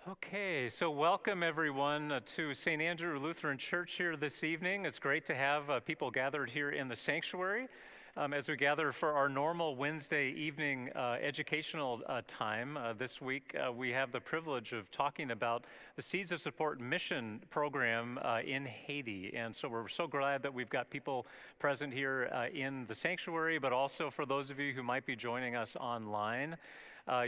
Okay, so welcome everyone to St. Andrew Lutheran Church here this evening. It's great to have people gathered here in the sanctuary as we gather for our normal Wednesday evening educational time. This week we have the privilege of talking about the Seeds of Support mission program in Haiti. And so we're so glad that we've got people present here in the sanctuary, but also for those of you who might be joining us online.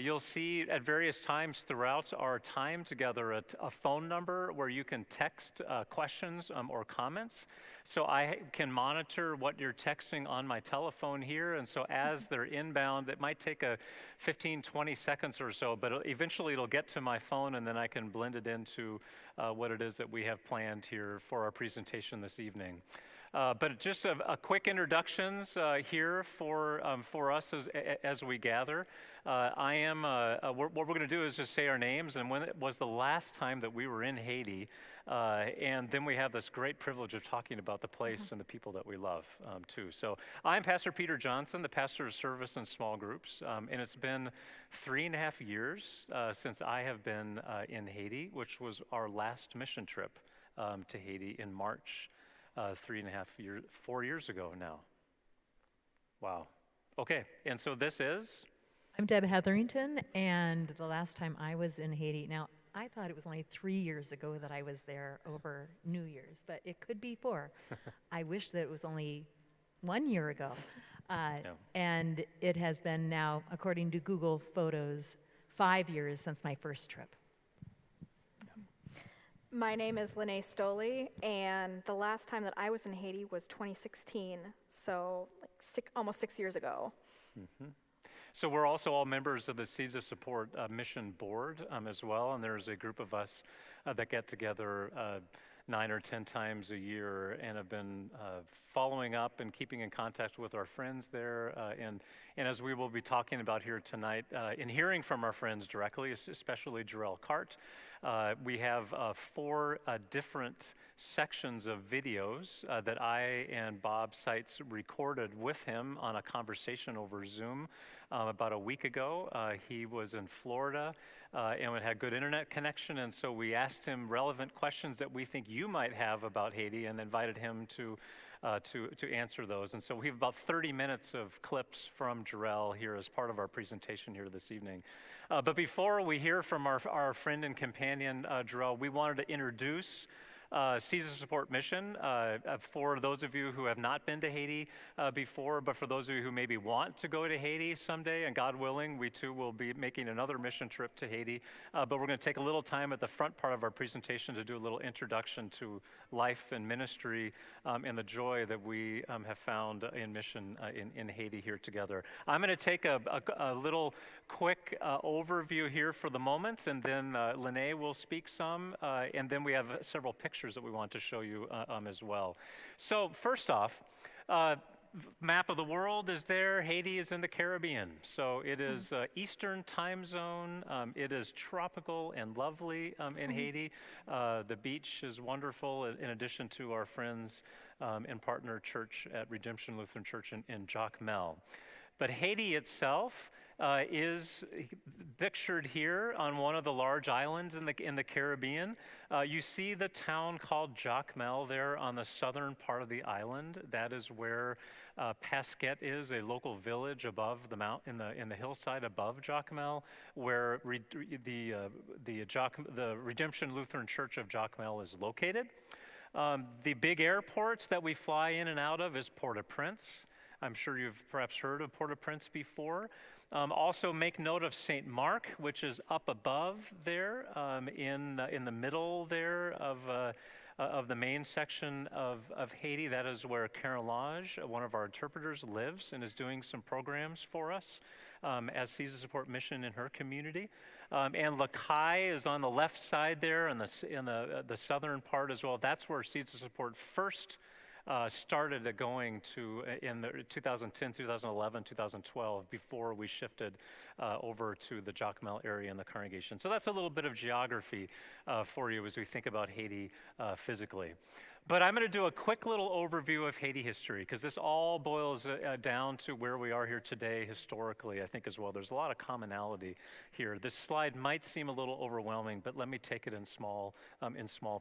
You'll see at various times throughout our time together a phone number where you can text questions or comments. So I can monitor what you're texting on my telephone here. And so as they're inbound, it might take a 15, 20 seconds or so, but eventually it'll get to my phone and then I can blend it into what it is that we have planned here for our presentation this evening. But just a quick introductions here for us as we gather. What we're going to do is just say our names and when it was the last time that we were in Haiti, and then we have this great privilege of talking about the place and the people that we love too. So I'm Pastor Peter Johnson, the pastor of service and small groups, and it's been 3.5 years since I have been in Haiti, which was our last mission trip to Haiti in March. 4 years ago now. Wow. Okay, and so this is? I'm Deb Hetherington, and the last time I was in Haiti, now I thought it was only 3 years ago that I was there over New Year's, but it could be 4. I wish that it was only 1 year ago. And it has been now, according to Google Photos, 5 years since my first trip. My name is Linnae Stole, and the last time that I was in Haiti was 2016, so almost 6 years ago. Mm-hmm. So we're also all members of the Seeds of Support Mission Board as well, and there's a group of us that get together 9 or 10 times a year and have been following up and keeping in contact with our friends there. And as we will be talking about here tonight, in hearing from our friends directly, especially Jorel Carte, we have 4 different sections of videos that I and Bob Seitz recorded with him on a conversation over Zoom about a week ago. He was in Florida and had good internet connection, and so we asked him relevant questions that we think you might have about Haiti and invited him to answer those. And so we have about 30 minutes of clips from Jorel here as part of our presentation here this evening. But before we hear from our friend and companion, Jorel, we wanted to introduce Seeds of Support Mission for those of you who have not been to Haiti before, but for those of you who maybe want to go to Haiti someday, and God willing, we too will be making another mission trip to Haiti. But we're going to take a little time at the front part of our presentation to do a little introduction to life and ministry and the joy that we have found in mission in Haiti here together. I'm going to take a little quick overview here for the moment, and then Linnae will speak some, and then we have several pictures that we want to show you as well. So first off, map of the world is there. Haiti is in the Caribbean. So it is Eastern time zone. It is tropical and lovely in Haiti. The beach is wonderful in addition to our friends and partner church at Redemption Lutheran Church in Jacmel. But Haiti itself is pictured here on one of the large islands in the Caribbean. You see the town called Jacmel there on the southern part of the island. That is where Pasquette is, a local village above the mountain in the hillside above Jacmel, where the Redemption Lutheran Church of Jacmel is located. The big airport that we fly in and out of is Port-au-Prince. I'm sure you've perhaps heard of Port-au-Prince before. Also make note of St. Mark, which is up above there in the middle there of the main section of Haiti. That is where Kerlange, one of our interpreters, lives and is doing some programs for us as Seeds of Support Mission in her community. And La Caille is on the left side there in the southern part as well. That's where Seeds of Support first started going to in the 2010, 2011, 2012 before we shifted over to the Jacmel area and the congregation. So that's a little bit of geography for you as we think about Haiti physically. But I'm going to do a quick little overview of Haiti history, because this all boils down to where we are here today historically, I think, as well. There's a lot of commonality here. This slide might seem a little overwhelming, but let me take it in small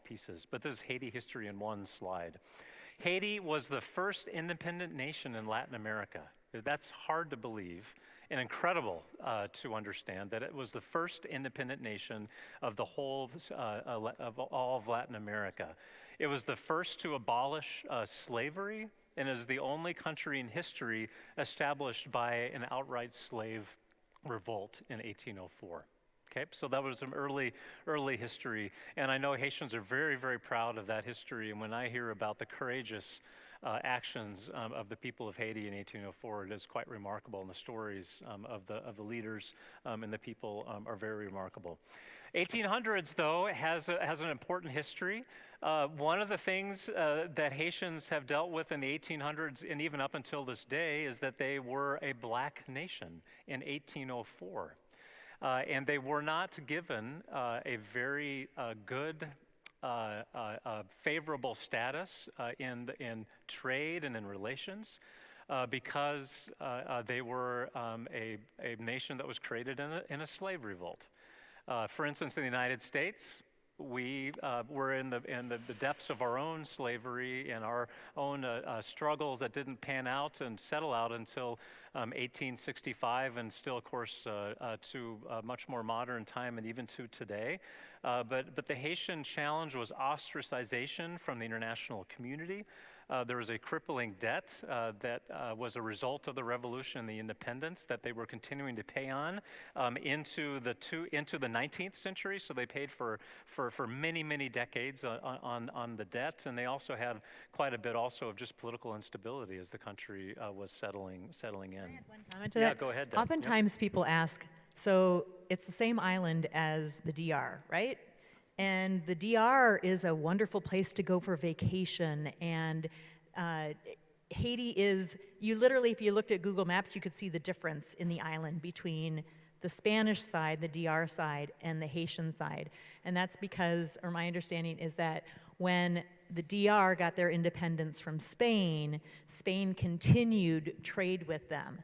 pieces. But this is Haiti history in one slide. Haiti was the first independent nation in Latin America. That's hard to believe and incredible to understand, that it was the first independent nation of the whole of all of Latin America. It was the first to abolish slavery, and is the only country in history established by an outright slave revolt in 1804. Okay, so that was some early history, and I know Haitians are very, very proud of that history. And when I hear about the courageous actions of the people of Haiti in 1804, it is quite remarkable, and the stories of the leaders and the people are very remarkable. 1800s, though, has an important history. One of the things that Haitians have dealt with in the 1800s, and even up until this day, is that they were a black nation in 1804. And they were not given a very good, favorable status in trade and in relations because they were a nation that was created in a slave revolt. For instance, in the United States, we were in the depths of our own slavery and our own struggles that didn't pan out and settle out until 1865, and still, of course, to much more modern time and even to today. But the Haitian challenge was ostracization from the international community. There was a crippling debt that was a result of the revolution and the independence that they were continuing to pay on into the 19th century. So they paid for many, many decades on the debt, and they also had quite a bit also of just political instability as the country was settling in. Can I add one comment to that? Yeah, go ahead, Deb. Oftentimes people ask, so it's the same island as the DR, right? And the DR is a wonderful place to go for vacation, and Haiti is, you literally, if you looked at Google Maps, you could see the difference in the island between the Spanish side, the DR side, and the Haitian side. And that's because, or my understanding is that when the DR got their independence from Spain, Spain continued trade with them.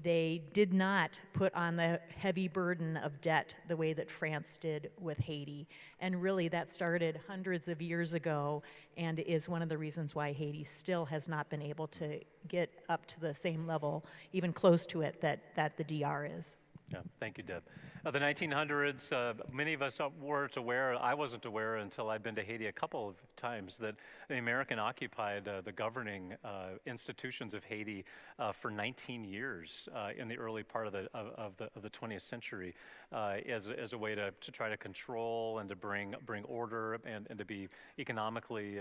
They did not put on the heavy burden of debt the way that France did with Haiti. And really that started hundreds of years ago and is one of the reasons why Haiti still has not been able to get up to the same level, even close to it, that the DR is. Yeah, thank you, Deb. The 1900s, many of us weren't aware, I wasn't aware until I'd been to Haiti a couple of times, that the American occupied the governing institutions of Haiti for 19 years in the early part of the 20th century as a way to try to control and to bring order and to be economically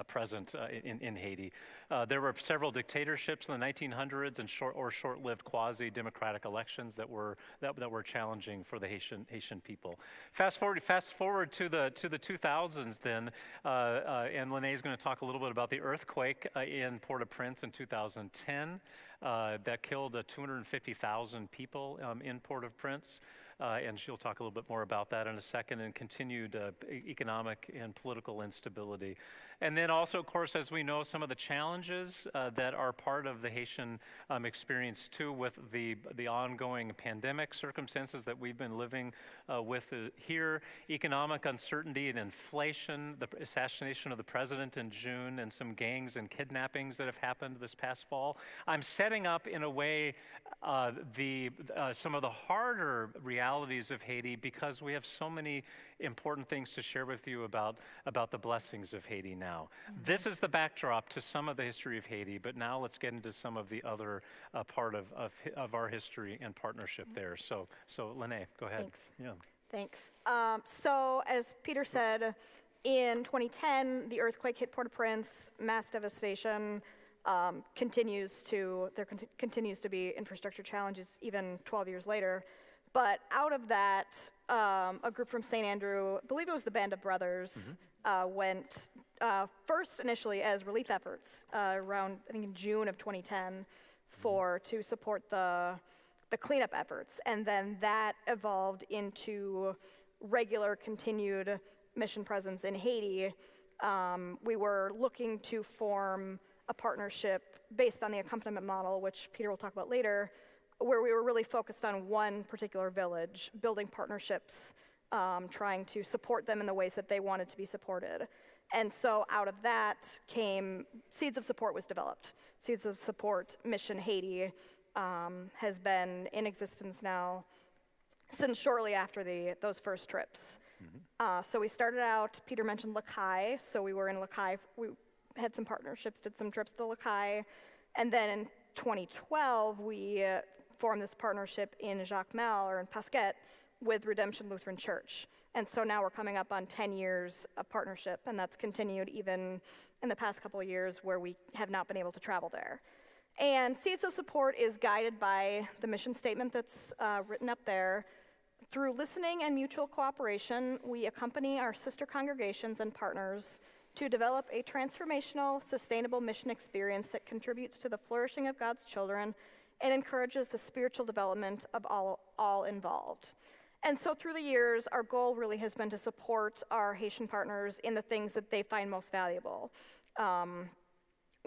present in Haiti. There were several dictatorships in the 1900s and short-lived quasi-democratic elections that were challenging for the Haitian people. Fast forward to the 2000s then, and Linnae is going to talk a little bit about the earthquake in Port-au-Prince in 2010 that killed 250,000 people in Port-au-Prince. And she'll talk a little bit more about that in a second, and continued economic and political instability. And then also, of course, as we know, some of the challenges that are part of the Haitian experience too, with the ongoing pandemic circumstances that we've been living with here, economic uncertainty and inflation, the assassination of the president in June, and some gangs and kidnappings that have happened this past fall. I'm setting up in a way some of the harder realities of Haiti, because we have so many important things to share with you about the blessings of Haiti now. Mm-hmm. This is the backdrop to some of the history of Haiti, but now let's get into some of the other part of our history and partnership there. So Linnae, go ahead. Thanks. Yeah. Thanks. So as Peter said, in 2010, the earthquake hit Port-au-Prince, mass devastation. Continues to be infrastructure challenges even 12 years later. But out of that, a group from St. Andrew, I believe it was the Band of Brothers, went first initially as relief efforts around, I think in June of 2010, to support the cleanup efforts. And then that evolved into regular continued mission presence in Haiti. We were looking to form a partnership based on the accompaniment model, which Peter will talk about later, where we were really focused on one particular village, building partnerships, trying to support them in the ways that they wanted to be supported. And so out of that came, Seeds of Support was developed. Seeds of Support Mission Haiti has been in existence now since shortly after those first trips. So we started out, Peter mentioned Lakai, so we were in Lakai, we had some partnerships, did some trips to Lakai, and then in 2012, we formed this partnership in Jacmel, or in Pasquette, with Redemption Lutheran Church. And so now we're coming up on 10 years of partnership, and that's continued even in the past couple of years where we have not been able to travel there. And Seeds of Support is guided by the mission statement that's written up there. Through listening and mutual cooperation, we accompany our sister congregations and partners to develop a transformational, sustainable mission experience that contributes to the flourishing of God's children and encourages the spiritual development of all involved. And so through the years, our goal really has been to support our Haitian partners in the things that they find most valuable.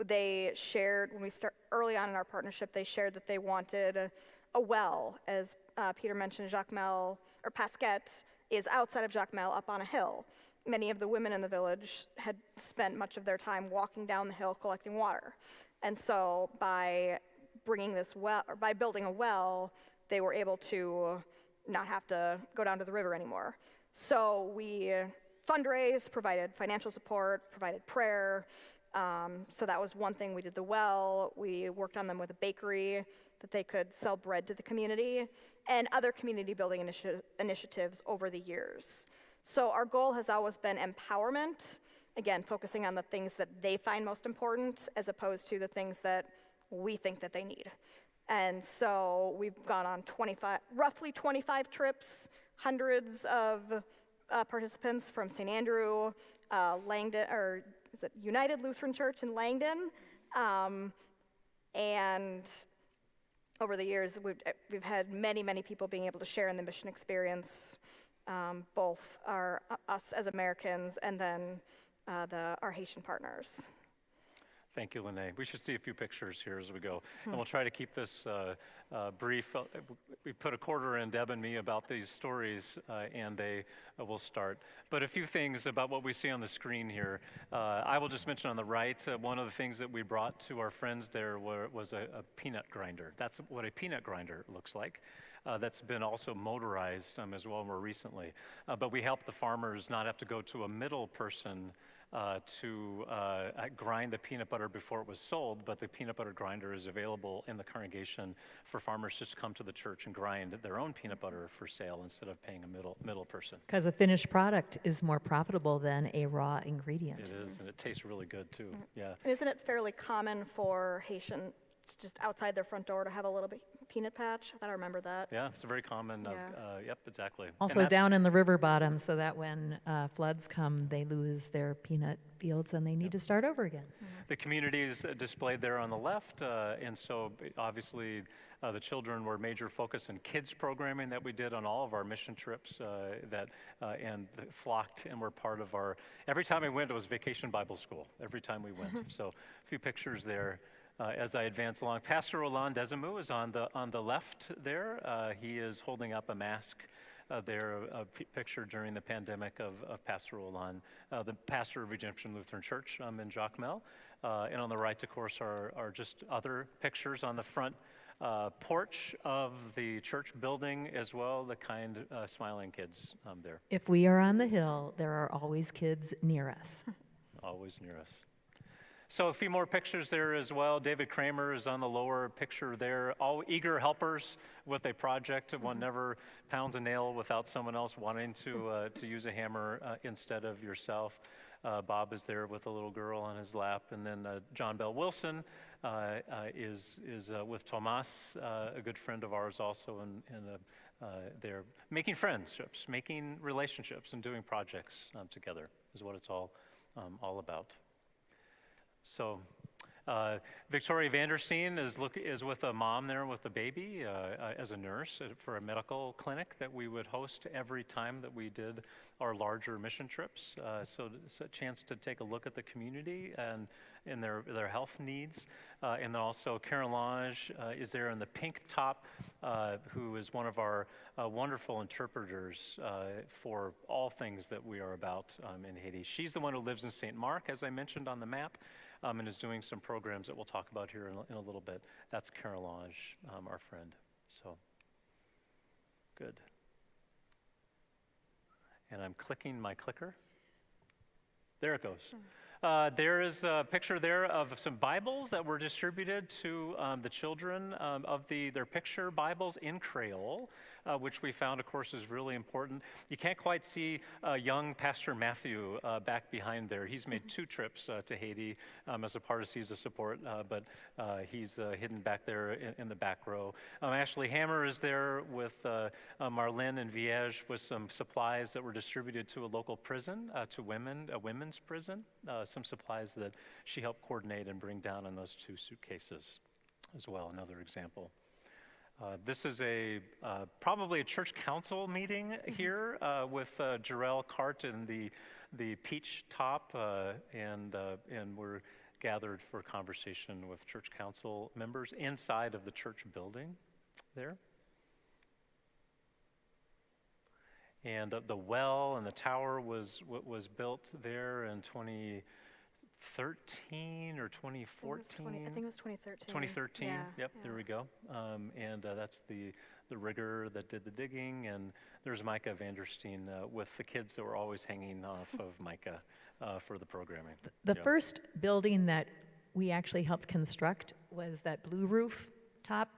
They shared, when we start early on in our partnership, they shared that they wanted a well, as Peter mentioned. Jacmel, or Pasquette, is outside of Jacmel up on a hill. Many of the women in the village had spent much of their time walking down the hill collecting water. And so by bringing this well, or by building a well, they were able to not have to go down to the river anymore. So we fundraised, provided financial support, provided prayer. So that was one thing. We did the well. We worked on them with a bakery that they could sell bread to the community, and other community building initiatives over the years. So our goal has always been empowerment, again, focusing on the things that they find most important as opposed to the things that we think that they need. And so we've gone on roughly 25 trips, hundreds of participants from St. Andrew, Langdon, or is it United Lutheran Church in Langdon, and over the years we've had many people being able to share in the mission experience, both us as Americans and then our Haitian partners. Thank you, Linnae. We should see a few pictures here as we go. And we'll try to keep this brief. We put a quarter in, Deb and me, about these stories, and they will start. But a few things about what we see on the screen here. I will just mention on the right, one of the things that we brought to our friends there was a peanut grinder. That's what a peanut grinder looks like. That's been also motorized as well more recently. But we help the farmers not have to go to a middle person to grind the peanut butter before it was sold, but the peanut butter grinder is available in the congregation for farmers just to come to the church and grind their own peanut butter for sale instead of paying a middle person. Because a finished product is more profitable than a raw ingredient. It is, and it tastes really good too. Yeah. And isn't it fairly common for Haitians just outside their front door to have a little bit peanut patch? I thought I remember that. Yeah, it's a very common, yep, exactly. Also down in the river bottom, so that when floods come, they lose their peanut fields and they need to start over again. The community is displayed there on the left, and so obviously the children were a major focus in kids programming that we did on all of our mission trips and flocked and were part of our, every time we went, it was Vacation Bible School, every time we went. So a few pictures there. As I advance along, Pastor Roland Desimou is on the left there. He is holding up a mask there, a picture during the pandemic of Pastor Roland, the pastor of Redemption Lutheran Church in Jacmel. And on the right, of course, are just other pictures on the front porch of the church building as well, the kind smiling kids there. If we are on the hill, there are always kids near us. Always near us. So a few more pictures there as well. David Kramer is on the lower picture there. All eager helpers with a project. One never pounds a nail without someone else wanting to use a hammer instead of yourself. Bob is there with a little girl on his lap. And then John Bell Wilson is with Tomas, a good friend of ours also, and they're making friendships, making relationships, and doing projects together is what it's all about. So Victoria Vandersteen is with a mom there with a baby as a nurse for a medical clinic that we would host every time that we did our larger mission trips. So it's a chance to take a look at the community and in their health needs. And then also Kerlange is there in the pink top, who is one of our wonderful interpreters for all things that we are about in Haiti. She's the one who lives in St. Mark, as I mentioned on the map. And is doing some programs that we'll talk about here in a little bit. That's Kerlange, our friend. So, good. And I'm clicking my clicker. There it goes. There is a picture there of some Bibles that were distributed to the children of their picture Bibles in Creole, which we found, of course, is really important. You can't quite see young Pastor Matthew back behind there. He's made 2 trips to Haiti as a part of Seeds of Support, but he's hidden back there in the back row. Ashley Hammer is there with Marlene and Viege with some supplies that were distributed to a local prison, to a women's prison. Some supplies that she helped coordinate and bring down in those 2 suitcases as well, another example. This is probably a church council meeting here with Jorel Carte in the peach top, and we're gathered for conversation with church council members inside of the church building there. And the well and the tower was built there in 2013 or 2014. I think it was 2013. 2013. Yeah, Yep, there we go. And that's the rigger that did the digging, and there's Micah Vandersteen with the kids that were always hanging off of Micah for the programming. The first building that we actually helped construct was that blue roof top,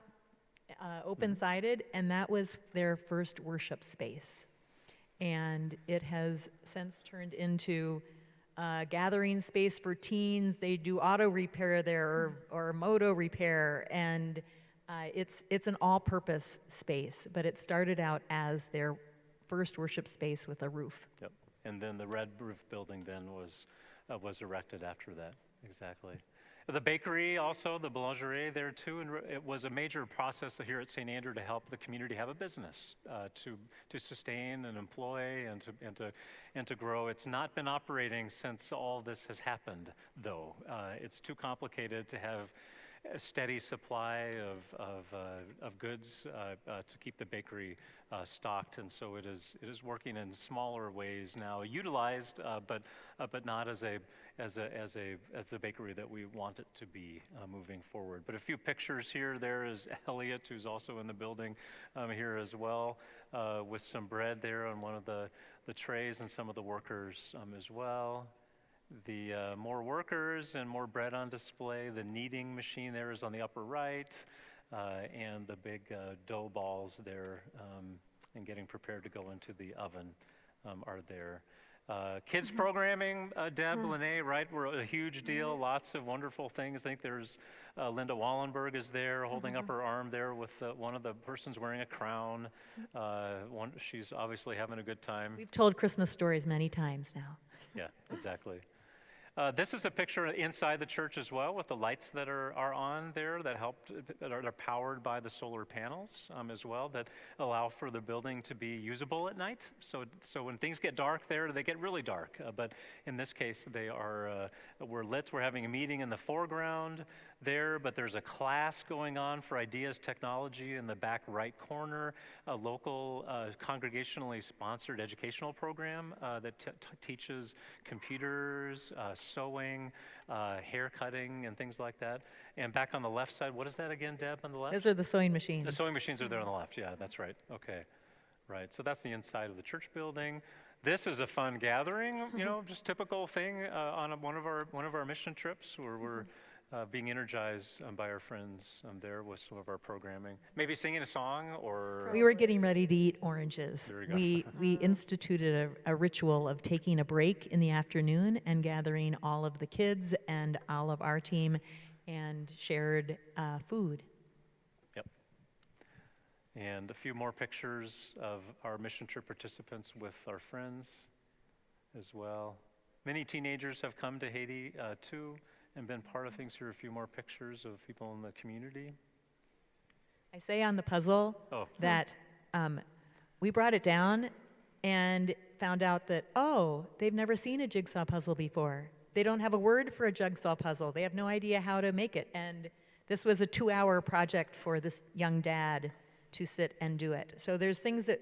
open-sided, and that was their first worship space. And it has since turned into gathering space for teens. They do auto repair there or moto repair, and it's an all-purpose space. But it started out as their first worship space with a roof. Yep. And then the red roof building then was erected after that. Exactly. The bakery also, the boulangerie there too, and it was a major process here at St. Andrew to help the community have a business, to sustain and employ and to grow. It's not been operating since all this has happened, though. It's too complicated to have a steady supply of goods to keep the bakery stocked, and so it is working in smaller ways now, utilized, but not as a bakery that we want it to be moving forward. But a few pictures here. There is Elliot, who's also in the building here as well, with some bread there on one of the trays, and some of the workers as well. The more workers and more bread on display. The kneading machine there is on the upper right, and the big dough balls there and getting prepared to go into the oven are there. Kids programming, Deb, Linnae, right, were a huge deal. Lots of wonderful things. I think there's Linda Wallenberg is there holding up her arm there with one of the persons wearing a crown. She's obviously having a good time. We've told Christmas stories many times now. Yeah, exactly. This is a picture inside the church as well, with the lights that are on there that are powered by the solar panels as well, that allow for the building to be usable at night. So when things get dark there, they get really dark. But in this case, we're lit. We're having a meeting in the foreground there, but there's a class going on for Ideas Technology in the back right corner, a local congregationally sponsored educational program that teaches computers, sewing, hair cutting, and things like that. And back on the left side, what is that again, Deb, on the left? Those are the sewing machines. The sewing machines are there on the left. Yeah, that's right. Okay, right. So that's the inside of the church building. This is a fun gathering, just typical thing on one of our mission trips where we're being energized by our friends there with some of our programming. Maybe singing a song or... We were getting ready to eat oranges. There we go. We instituted a ritual of taking a break in the afternoon and gathering all of the kids and all of our team and shared food. Yep. And a few more pictures of our mission trip participants with our friends as well. Many teenagers have come to Haiti too and been part of things. Here are a few more pictures of people in the community. I say on the puzzle Oh. that we brought it down and found out that, oh, they've never seen a jigsaw puzzle before. They don't have a word for a jigsaw puzzle. They have no idea how to make it. And this was a 2-hour project for this young dad to sit and do it. So there's things that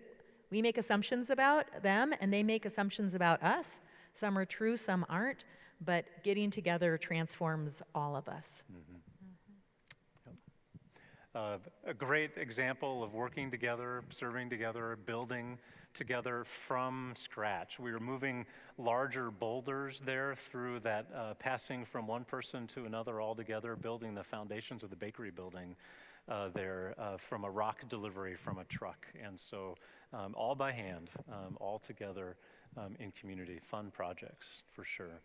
we make assumptions about them, and they make assumptions about us. Some are true, some aren't, but getting together transforms all of us. A great example of working together, serving together, building together from scratch. We were moving larger boulders there through that, passing from one person to another all together, building the foundations of the bakery building there from a rock delivery from a truck. And so all by hand, all together in community. Fun projects, for sure.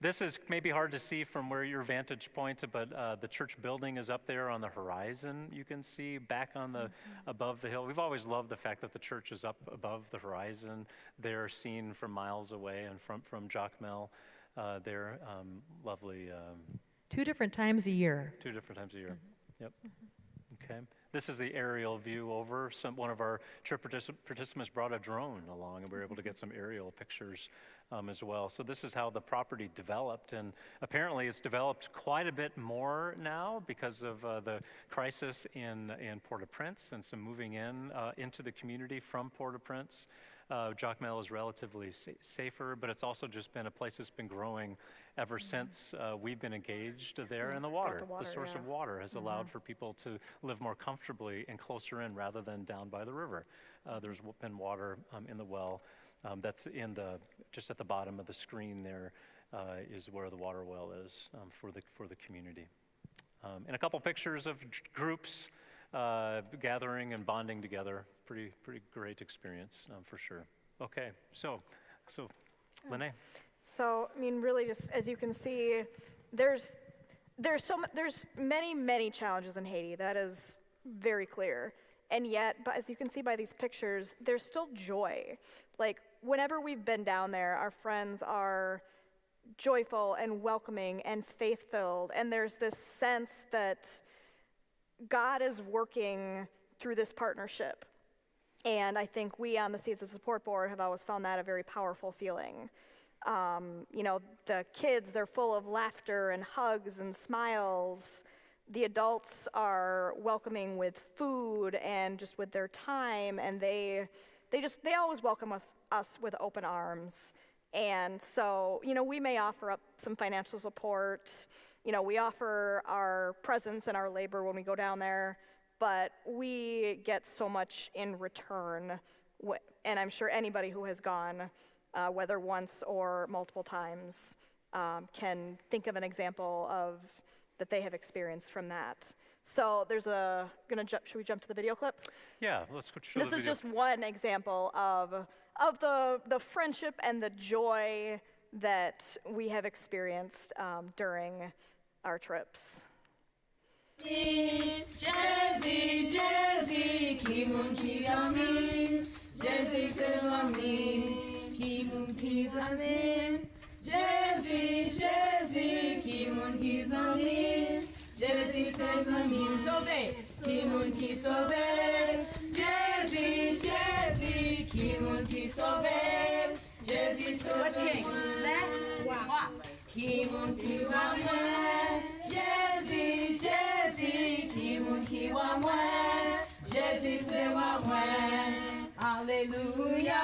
This is maybe hard to see from where your vantage point, but the church building is up there on the horizon. You can see back on the above the hill. We've always loved the fact that the church is up above the horizon. They're seen from miles away and from Jacmel. They're lovely. 2 different times a year. 2 different times a year. Yep. Okay. This is the aerial view over. One of our trip participants brought a drone along, and we were able to get some aerial pictures as well. So this is how the property developed, and apparently it's developed quite a bit more now because of the crisis in Port-au-Prince and some moving into the community from Port-au-Prince. Jacmel is relatively safer, but it's also just been a place that's been growing ever since we've been engaged there. And the water, the source of water has allowed for people to live more comfortably and closer in rather than down by the river. There's been water in the well. That's just at the bottom of the screen there is where the water well is for the community. And a couple pictures of groups gathering and bonding together. Pretty great experience for sure. Okay, so Linnae. So, I mean, really, just as you can see, there's many challenges in Haiti. That is very clear. And yet, but as you can see by these pictures, there's still joy. Like, whenever we've been down there, our friends are joyful and welcoming and faith-filled. And there's this sense that God is working through this partnership. And I think we on the Seeds of Support Board have always found that a very powerful feeling. The kids, they're full of laughter and hugs and smiles. The adults are welcoming with food and just with their time, and they always welcome us with open arms. And so, we may offer up some financial support. We offer our presence and our labor when we go down there, but we get so much in return. And I'm sure anybody who has gone, whether once or multiple times, can think of an example of that they have experienced from that. So should we jump to the video clip? Yeah, let's show the This is video. just one example of the friendship and the joy that we have experienced during our trips. Jazzy, Jazzy, Kimun Kizamin, Jazzy says Amin, Kimun Kizamin, Jazzy, Jazzy, Kimun Kizamin, Jazzy says Amin, Sobe, Kimun Kisobe, Jazzy, Jazzy, Kimun Kisobe, Jazzy says what's king? Left, wa, Kimun Kizamin, Jazzy, Jazzy, Kimun Kiwamwe, Jazzy se wamwe, Alleluia,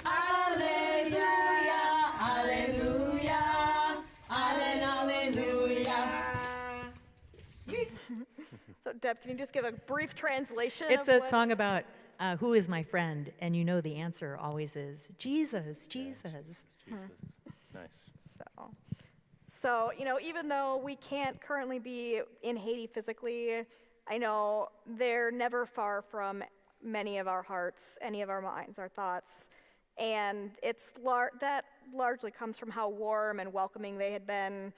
Alleluia, Alleluia, Alleluia. So Deb, can you just give a brief translation? It's of a song about who is my friend, and the answer always is Jesus, Jesus. Nice. So, even though we can't currently be in Haiti physically, I know they're never far from many of our hearts, any of our minds, our thoughts. And that largely comes from how warm and welcoming they had been.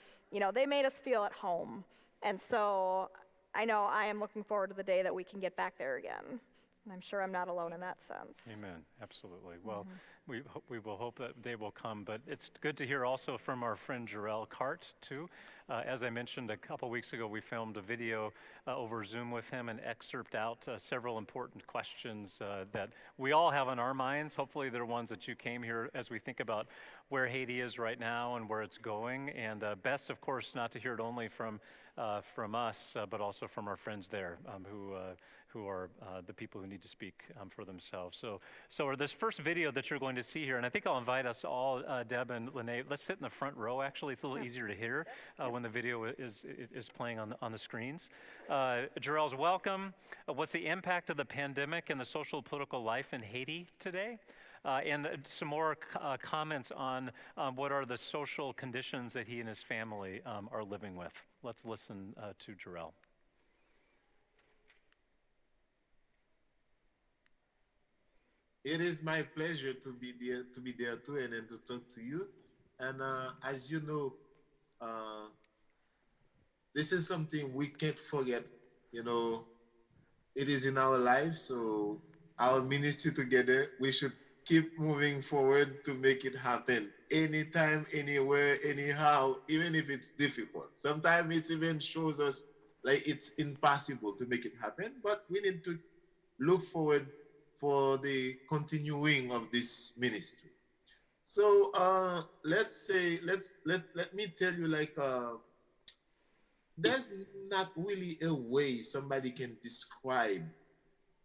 They made us feel at home. And so I know I am looking forward to the day that we can get back there again. And I'm sure I'm not alone in that sense. Amen. Absolutely. Well, we will hope that day will come. But it's good to hear also from our friend Jorel Carte, too. As I mentioned a couple weeks ago, we filmed a video over Zoom with him and excerpt out several important questions that we all have on our minds. Hopefully they're ones that you came here as we think about where Haiti is right now and where it's going. And best, of course, not to hear it only from us, but also from our friends there who are the people who need to speak for themselves. So this first video that you're going to see here, and I think I'll invite us all, Deb and Linnae, let's sit in the front row, actually. It's a little easier to hear when the video is playing on the screens. Jorel's welcome. What's the impact of the pandemic and the social political life in Haiti today? And some more comments on what are the social conditions that he and his family are living with. Let's listen to Jorel. It is my pleasure to be there too, and then to talk to you. And as you know, this is something we can't forget. You know, it is in our lives. So our ministry together, we should keep moving forward to make it happen. Anytime, anywhere, anyhow, even if it's difficult. Sometimes it even shows us like it's impossible to make it happen, but we need to look forward for the continuing of this ministry. So let me tell you, like, there's not really a way somebody can describe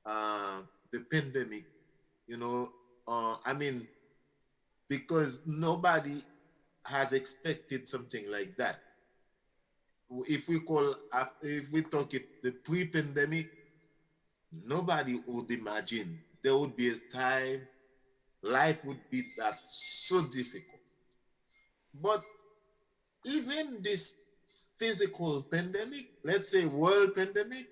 the pandemic, you know, I mean, because nobody has expected something like that. If we talk it the pre-pandemic, nobody would imagine there would be a time life would be that so difficult. But even this physical pandemic, let's say world pandemic,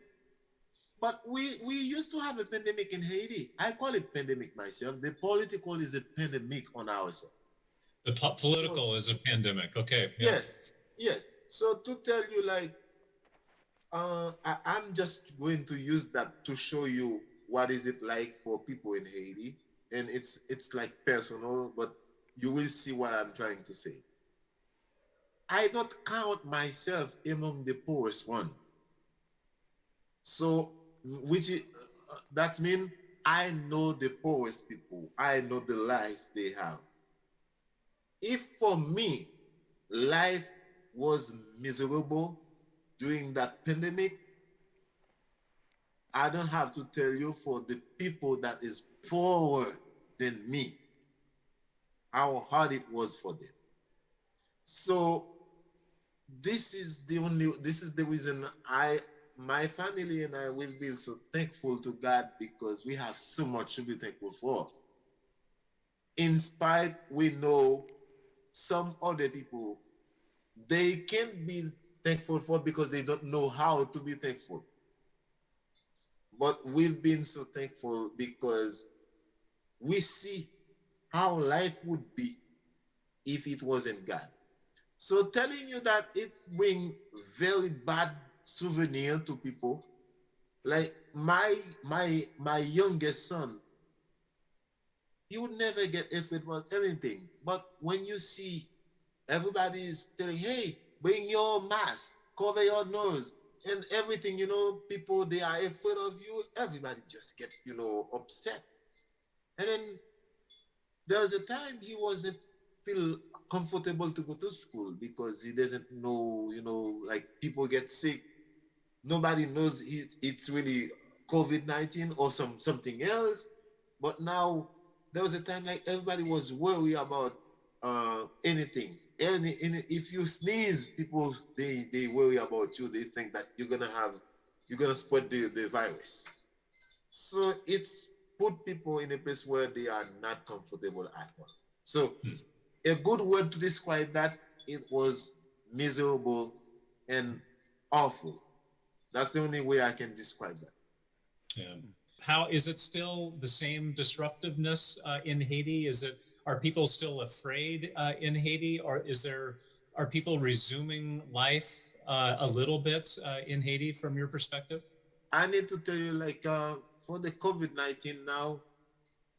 but we used to have a pandemic in Haiti. I call it pandemic myself. The political is a pandemic on ourselves. The political is a pandemic. Okay. Yeah. Yes. So to tell you, like, I'm just going to use that to show you what is it like for people in Haiti, and it's like personal, but you will see what I'm trying to say. I don't count myself among the poorest one. So, that means I know the poorest people. I know the life they have. If for me, life was miserable during that pandemic, I don't have to tell you for the people that is poorer than me, how hard it was for them. So this is the reason my family and I will be so thankful to God, because we have so much to be thankful for. In spite, we know some other people, they can't be thankful for because they don't know how to be thankful. But we've been so thankful because we see how life would be if it wasn't God. So telling you that it's bring very bad souvenir to people, like my youngest son, he would never get if it was anything. But when you see everybody is telling, hey, bring your mask, cover your nose, and everything, you know, people, they are afraid of you. Everybody just gets, you know, upset. And then there was a time he wasn't feel comfortable to go to school because he doesn't know, you know, like people get sick. Nobody knows it's really COVID-19 or something else. But now there was a time like everybody was worried about anything. If you sneeze, people they worry about you. They think that you're gonna spread the virus. So it's put people in a place where they are not comfortable at all. So a good word to describe that, it was miserable and awful. That's the only way I can describe that. Yeah. How is it still the same disruptiveness in Haiti? Are people still afraid in Haiti, or are people resuming life a little bit in Haiti from your perspective? I need to tell you, like, for the COVID-19 now,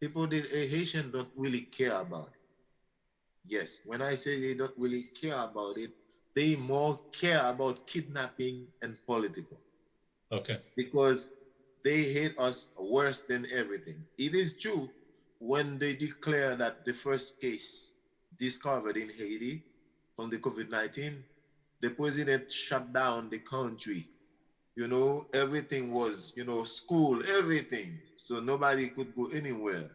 Haitian don't really care about it. Yes, when I say they don't really care about it, they more care about kidnapping and political. Okay. Because they hate us worse than everything. It is true when they declare that the first case discovered in Haiti from the COVID-19, the president shut down the country. You know, everything was, school, everything. So nobody could go anywhere.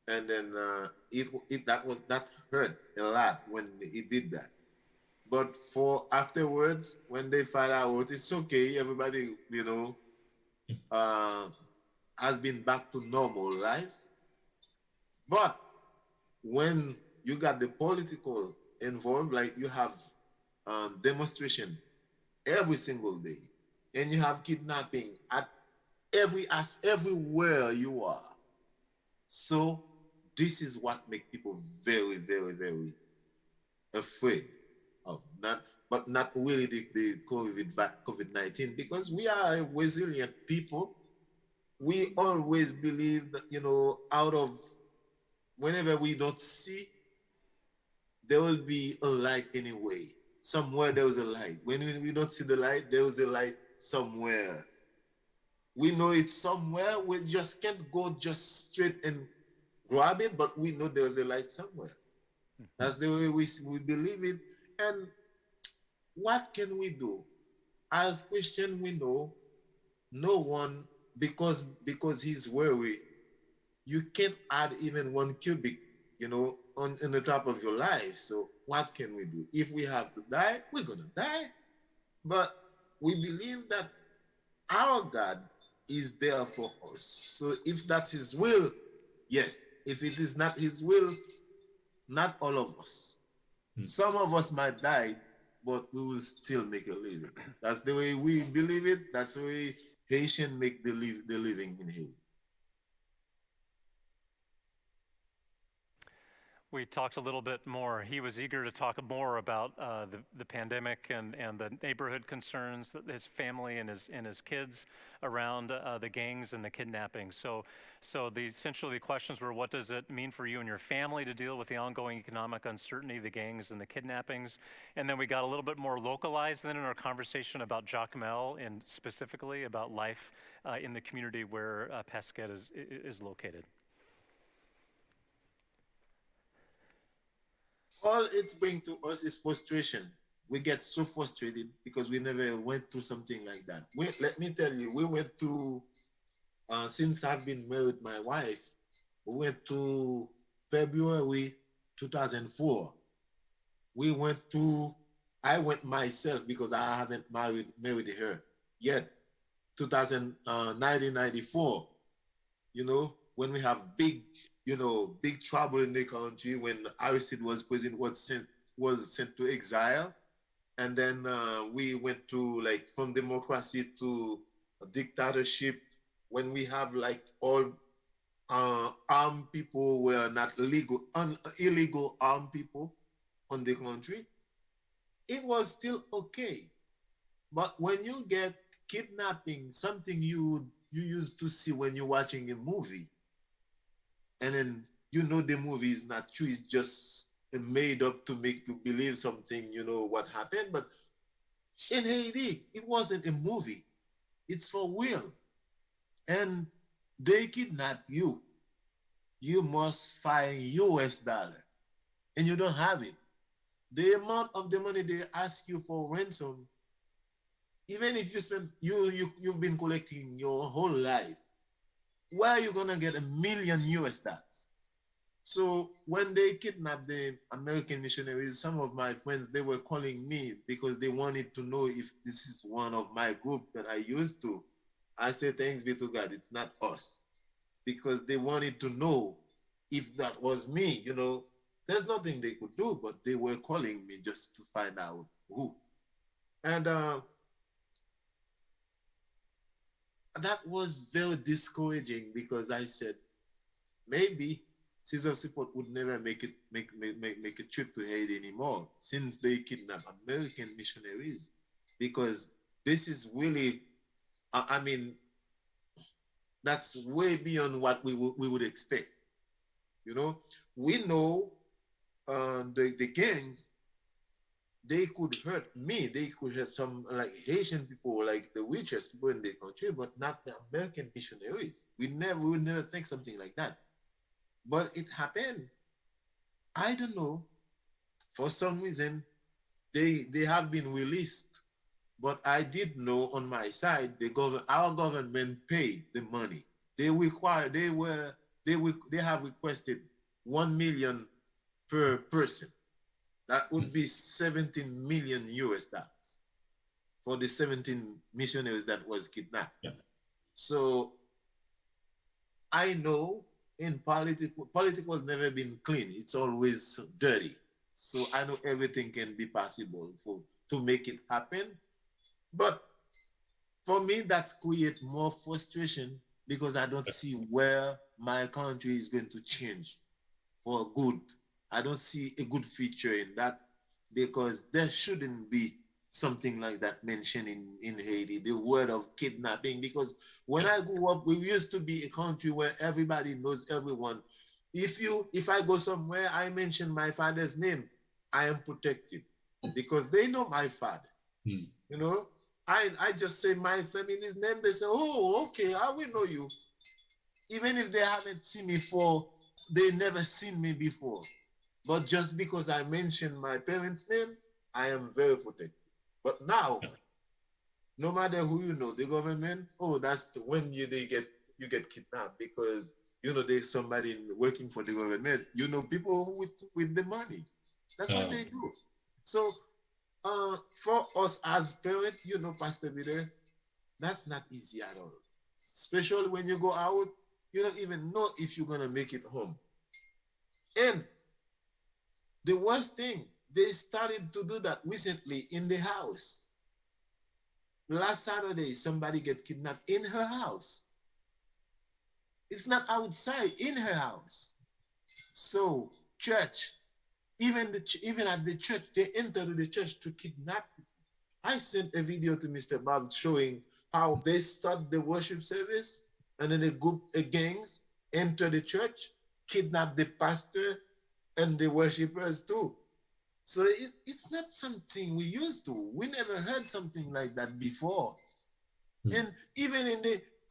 And then that hurt a lot when he did that. But for afterwards, when they find out it's okay, everybody, has been back to normal life. But when you got the political involved, like you have demonstration every single day, and you have kidnapping at everywhere you are. So this is what makes people very, very, very afraid of not really the COVID-19, because we are a resilient people. We always believe that, out of whenever we don't see, there will be a light anyway. Somewhere there was a light. When we don't see the light, there was a light somewhere. We know it's somewhere. We just can't go just straight and grab it, but we know there's a light somewhere. That's the way we believe it. And what can we do? As Christian, we know no one, because he's worried, you can't add even 1 cubic, in the top of your life. So what can we do? If we have to die, we're gonna die. But we believe that our God is there for us. So if that's his will, yes. If it is not his will, not all of us. Some of us might die, but we will still make a living. That's the way we believe it. That's the way Haitians make the living in Haiti. We talked a little bit more. He was eager to talk more about the pandemic and the neighborhood concerns, that his family and his kids around the gangs and the kidnapping. So essentially the questions were, what does it mean for you and your family to deal with the ongoing economic uncertainty, the gangs and the kidnappings? And then we got a little bit more localized then in our conversation about Jacmel, and specifically about life in the community where Pasquette is located. All it brings to us is frustration. We get so frustrated because we never went through something like that. Let me tell you, we went through, since I've been married with my wife, we went to February 2004. I went myself because I haven't married her yet. 1994, when we have big trouble in the country, when Aristide was president, was sent to exile. And then we went to, like, from democracy to dictatorship, when we have, like, all armed people were not illegal armed people on the country. It was still okay. But when you get kidnapping, something you used to see when you're watching a movie, and then the movie is not true, it's just made up to make you believe something, what happened. But in Haiti, it wasn't a movie. It's for real. And they kidnap you. You must find US dollar. And you don't have it. The amount of the money they ask you for ransom, even if you spend, you've been collecting your whole life, where are you gonna get $1 million US dollars? So when they kidnapped the American missionaries, some of my friends, they were calling me because they wanted to know if this is one of my group that I used to. I said, thanks be to God, it's not us. Because they wanted to know if that was me, There's nothing they could do, but they were calling me just to find out who. And that was very discouraging, because I said, maybe Seeds of Support would never make a trip to Haiti anymore since they kidnapped American missionaries, because this is really, I mean, that's way beyond what we would expect. You know, we know the gangs, they could hurt me, they could hurt some like Haitian people, like the richest people in the country, but not the American missionaries. We would never think something like that. But it happened. I don't know. For some reason, they have been released. But I did know on my side, our government paid the money. They have requested 1 million per person. That would be 17 million US dollars for the 17 missionaries that was kidnapped. Yeah. So I know in political has never been clean. It's always dirty. So I know everything can be possible to make it happen. But for me, that creates more frustration because I don't see where my country is going to change for good. I don't see a good feature in that, because there shouldn't be something like that mentioned in Haiti, the word of kidnapping. Because when I grew up, we used to be a country where everybody knows everyone. If I go somewhere, I mention my father's name, I am protected because they know my father. You know, I just say my family's name, they say, oh, okay, I will know you. Even if they haven't seen me before, they never seen me before. But just because I mentioned my parents' name, I am very protected. But now, no matter who you know, the government, that's when you get kidnapped because there's somebody working for the government. People with the money. That's what they do. So for us as parents, Pastor Peter, that's not easy at all. Especially when you go out, you don't even know if you're gonna make it home. And the worst thing, they started to do that recently in the house. Last Saturday, somebody get kidnapped in her house. It's not outside, in her house. So, church, even at the church, they entered the church to kidnap people. I sent a video to Mr. Bob showing how they start the worship service, and then a gangs enter the church, kidnap the pastor and the worshipers too. So it's not something we used to. We never heard something like that before. And even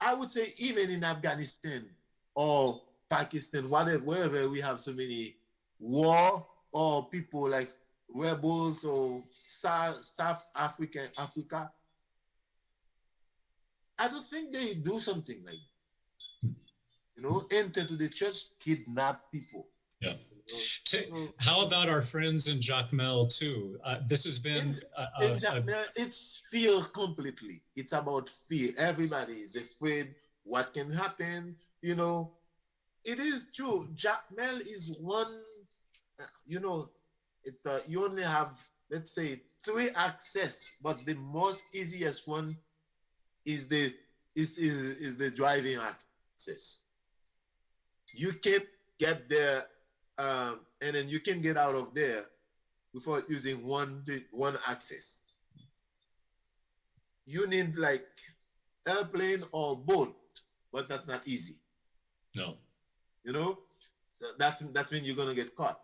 I would say even in Afghanistan or Pakistan, wherever we have so many war or people like rebels or South Africa, I don't think they do something like that. Enter to the church, kidnap people. Yeah. How about our friends in Jacmel too? This has been in Jacmel, it's fear completely. It's about fear. Everybody is afraid what can happen. It is true. Jacmel is one. It's you only have, let's say, 3 access, but the most easiest one is the driving access. You can't get there. And then you can get out of there without using one access. You need like airplane or boat, but that's not easy. No. So that's when you're gonna get caught.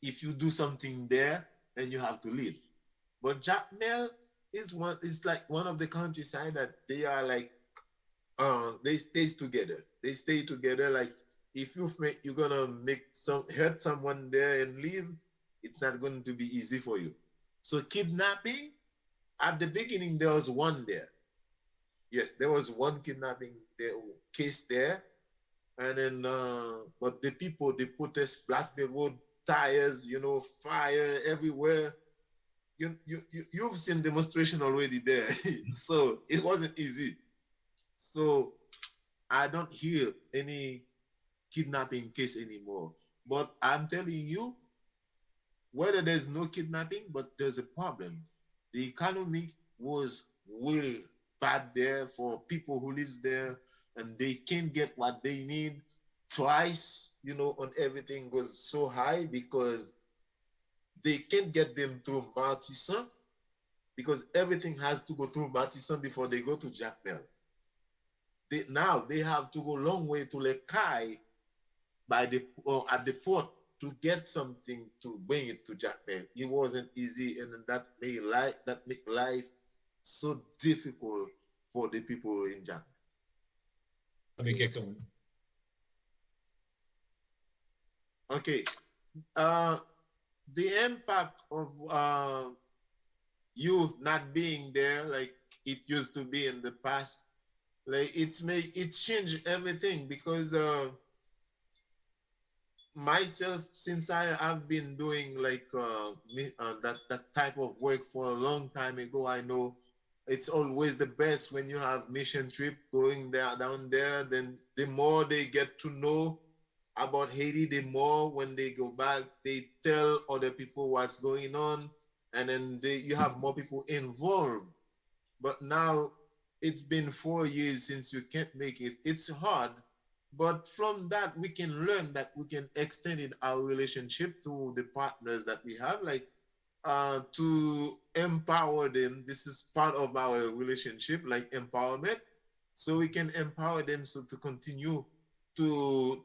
If you do something there, then you have to leave. But Jacmel is like one of the countryside that they are like they stay together. They stay together like. If you're gonna hurt someone there and leave, it's not going to be easy for you. So kidnapping, at the beginning there was one there. Yes, there was one kidnapping case there, and then but the people, they protest, block the road, tires, fire everywhere. You've seen demonstration already there, so it wasn't easy. So I don't hear any kidnapping case anymore. But I'm telling you, whether there's no kidnapping, but there's a problem. The economy was really bad there for people who lives there, and they can't get what they need. twice, on everything was so high because they can't get them through Martissan because everything has to go through Martissan before they go to Jacmel. Now they have to go a long way to Lekai at the port to get something to bring it to Jacmel. It wasn't easy, and that made life so difficult for the people in Jacmel. Let me get going. Okay. The impact of youth not being there like it used to be in the past, like it changed everything because myself, since I've been doing like that type of work for a long time ago, I know it's always the best when you have mission trip going down there. Then the more they get to know about Haiti, the more when they go back, they tell other people what's going on, and then you have more people involved. But now it's been 4 years since you can't make it. It's hard, but from that we can learn that we can extend our relationship to the partners that we have, like to empower them. This is part of our relationship, like empowerment. So we can empower them so to continue to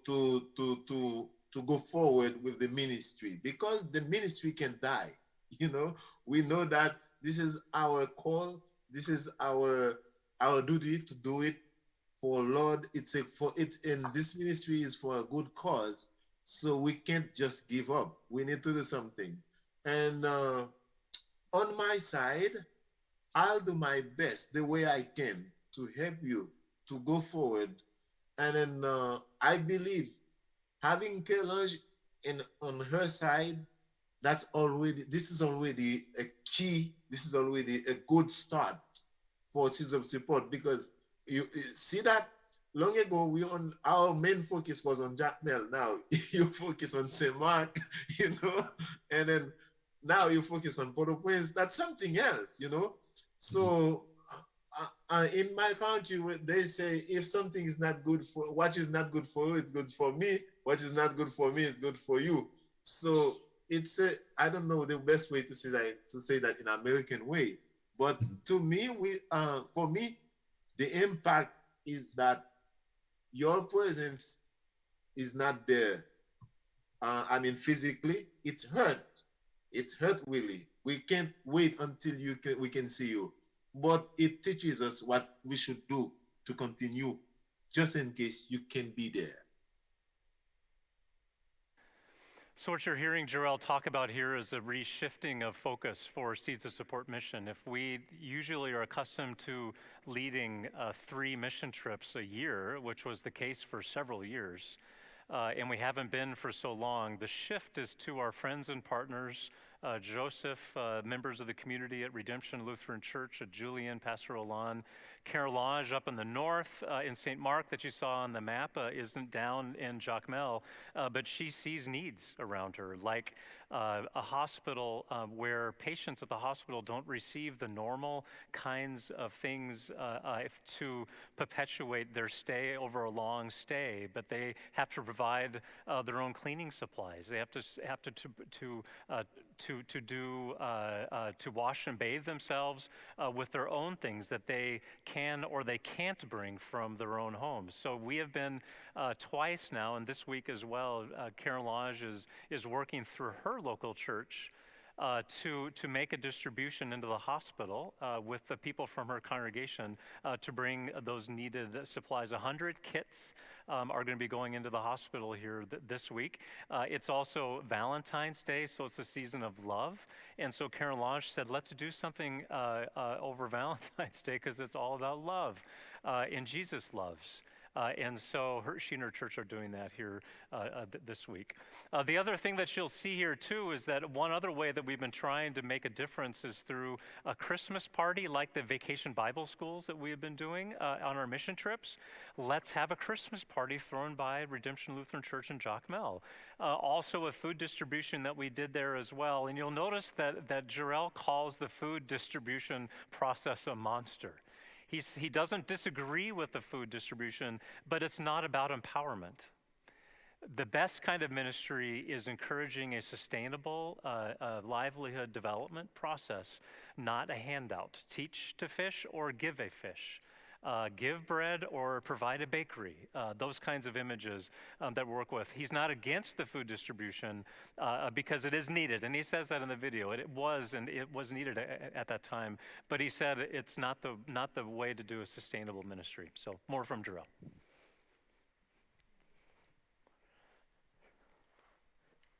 go forward with the ministry, because the ministry can die. We know that this is our call. This is our duty to do it for Lord. And this ministry is for a good cause. So we can't just give up. We need to do something. And on my side, I'll do my best the way I can to help you to go forward. And then I believe having Kerlange on her side, this is already a key. This is already a good start for Seeds of Support, because you see that long ago our main focus was on Jacmel. Now you focus on Saint Mark, and then now you focus on Port-au-Prince. That's something else, So in my country, they say if something is not good for what is not good for you, it's good for me. What is not good for me is good for you. So it's I don't know the best way to say that in American way, but to me, for me, the impact is that your presence is not there. Physically, it hurt. It hurt really. We can't wait until we can see you. But it teaches us what we should do to continue, just in case you can be there. So what you're hearing Jorel talk about here is a reshifting of focus for Seeds of Support mission. If we usually are accustomed to leading 3 mission trips a year, which was the case for several years, and we haven't been for so long, the shift is to our friends and partners, Joseph, members of the community at Redemption Lutheran Church, Julian, Pastor Olan. Kerlange up in the north in St. Mark that you saw on the map isn't down in Jacmel, but she sees needs around her, like a hospital where patients at the hospital don't receive the normal kinds of things to perpetuate their stay over a long stay, but they have to provide their own cleaning supplies. They have to wash and bathe themselves with their own things that they can or they can't bring from their own homes. So we have been twice now, and this week as well, Kerlange is working through her local church to make a distribution into the hospital with the people from her congregation to bring those needed supplies. 100 kits are going to be going into the hospital here this week. It's also Valentine's Day, so it's a season of love. And so Kerlange said, let's do something over Valentine's Day because it's all about love, and Jesus loves. And so she and her church are doing that here this week. The other thing that you'll see here too is that one other way that we've been trying to make a difference is through a Christmas party like the vacation Bible schools that we have been doing on our mission trips. Let's have a Christmas party thrown by Redemption Lutheran Church in Jacmel. Also a food distribution that we did there as well. And you'll notice that Jorel calls the food distribution process a monster. He doesn't disagree with the food distribution, but it's not about empowerment. The best kind of ministry is encouraging a sustainable livelihood development process, not a handout. Teach to fish or give a fish. Give bread or provide a bakery. Those kinds of images that we work with. He's not against the food distribution because it is needed, and he says that in the video. It was needed at that time, but he said it's not the way to do a sustainable ministry. So more from Jorel.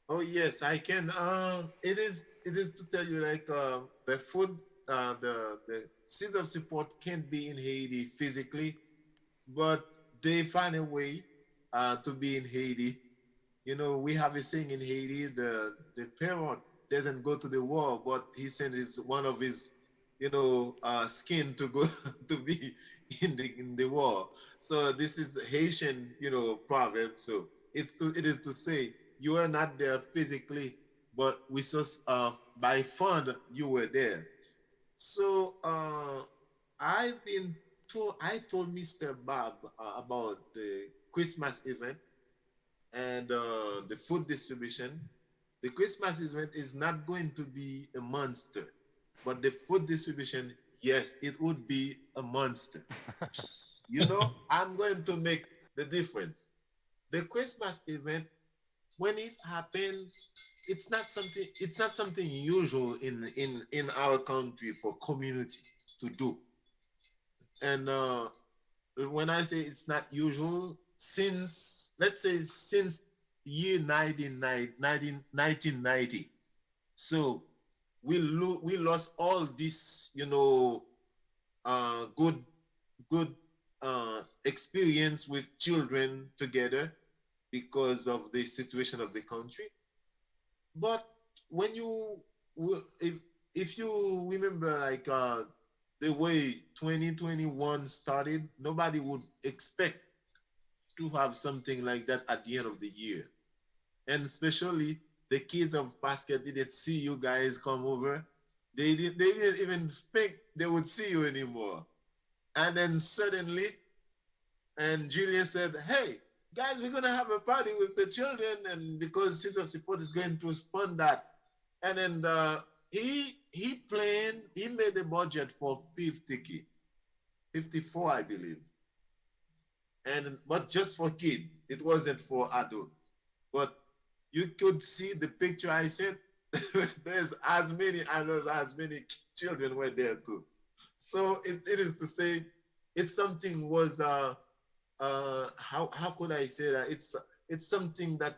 Oh yes, I can. It is to tell you like the food, the seeds of support can't be in Haiti physically, but they find a way to be in Haiti. You know, we have a saying in Haiti: the parent doesn't go to the war, but he sends one of his, skin to go to be in the war. So this is Haitian, proverb. So it is to say you are not there physically, but we saw by fund you were there. So I told Mr. Bob about the Christmas event and the food distribution. The Christmas event is not going to be a monster, but the food distribution, yes, it would be a monster. I'm going to make the difference. The Christmas event, when it happens, it's not something usual in our country for community to do. And when I say it's not usual, let's say since year 1990. So we lost all this, good experience with children together because of the situation of the country. But when if you remember, like the way 2021 started, nobody would expect to have something like that at the end of the year. And especially the kids of basket didn't see you guys come over. They didn't even think they would see you anymore. And then suddenly, and Julian said, hey, guys, we're going to have a party with the children, and because Seeds of Support is going to fund that. And then he made a budget for 50 kids, 54, I believe. But just for kids, it wasn't for adults. But you could see the picture I sent. There's as many children were there too. So it is to say, it's something was how could I say that? It's something that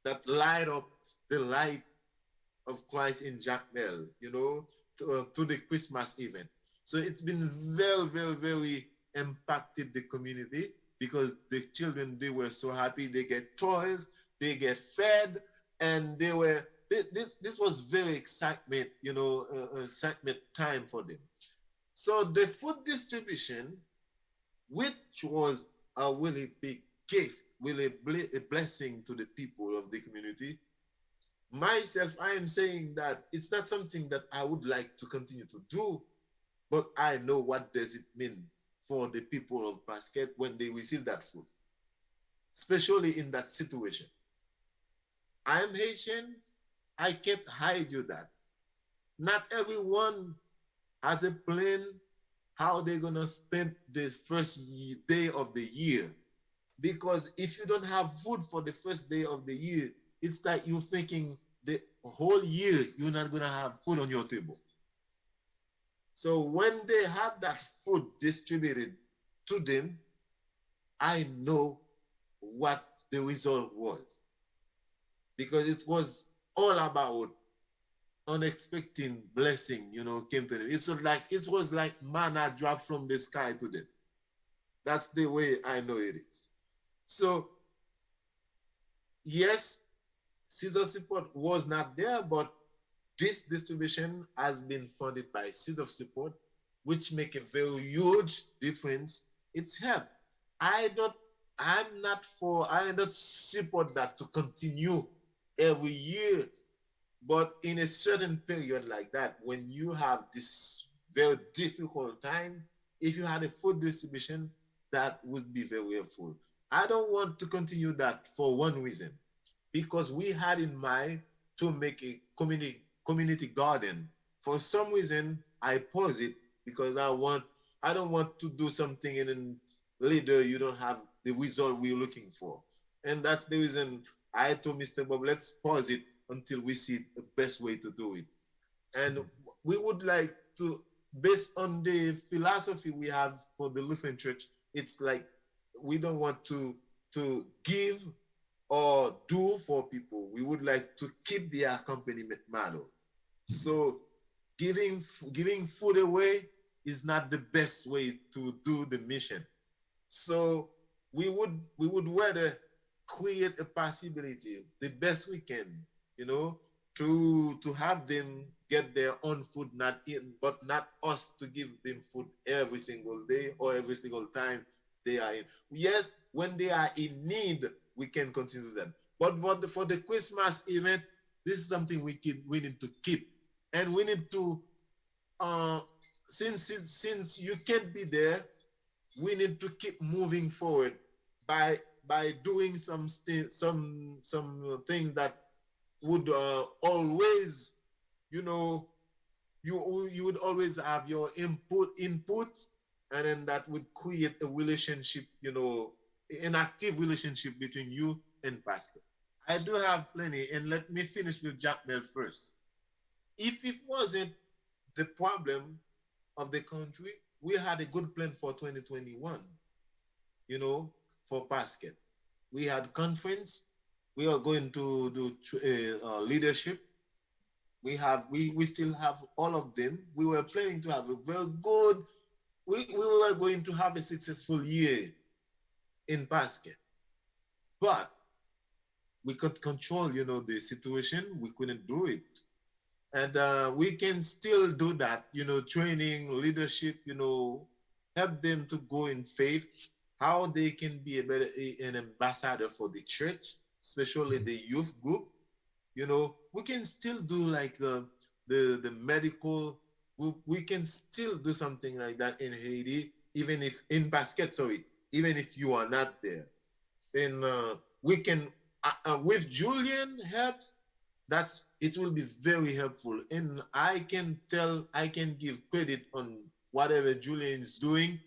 that light up the light of Christ in Jacmel, to the Christmas event. So it's been very, very, very impacted the community because the children, they were so happy. They get toys, they get fed, and this was very excitement, excitement time for them. So the food distribution, which was a really big gift, really a blessing to the people of the community. Myself, I am saying that it's not something that I would like to continue to do, but I know what does it mean for the people of Basket when they receive that food, especially in that situation. I'm Haitian, I can't hide you that. Not everyone has a plan how they're gonna spend the first day of the year. Because if you don't have food for the first day of the year, it's like you're thinking the whole year you're not gonna have food on your table. So when they have that food distributed to them, I know what the result was. Because it was all about unexpected blessing, came to them. It was like manna dropped from the sky to them. That's the way I know it is. So, yes, Seeds of Support was not there, but this distribution has been funded by Seeds of Support, which make a very huge difference. It's help. I don't support that to continue every year, but in a certain period like that, when you have this very difficult time, if you had a food distribution, that would be very helpful. I don't want to continue that for one reason, because we had in mind to make a community garden. For some reason, I pause it because I don't want to do something and then later you don't have the result we're looking for. And that's the reason I told Mr. Bob, let's pause it until we see the best way to do it. And we would like to, based on the philosophy we have for the Lutheran Church, it's like we don't want to give or do for people. We would like to keep the accompaniment model. So giving food away is not the best way to do the mission. So we would rather create a possibility, the best we can, to have them get their own food, but not us to give them food every single day or every single time they are in. Yes, when they are in need, we can continue them. But for the Christmas event, this is something we need to keep. And we need to, since you can't be there, we need to keep moving forward by doing some things that would always, you would always have your input, and then that would create a relationship, an active relationship between you and pastor. I do have plenty, and let me finish with Jacmel first. If it wasn't the problem of the country, we had a good plan for 2021, for basket. We had conference. We are going to do leadership. We still have all of them. We were planning to have a very good, we were going to have a successful year in basket. But we could control, the situation. We couldn't do it. And we can still do that, training, leadership, help them to go in faith, how they can be an ambassador for the church, especially the youth group. We can still do like the medical group. We can still do something like that in Haiti, even if in basket, even if you are not there. And we can, with Julian helps, it will be very helpful. And I can give credit on whatever Julian is doing.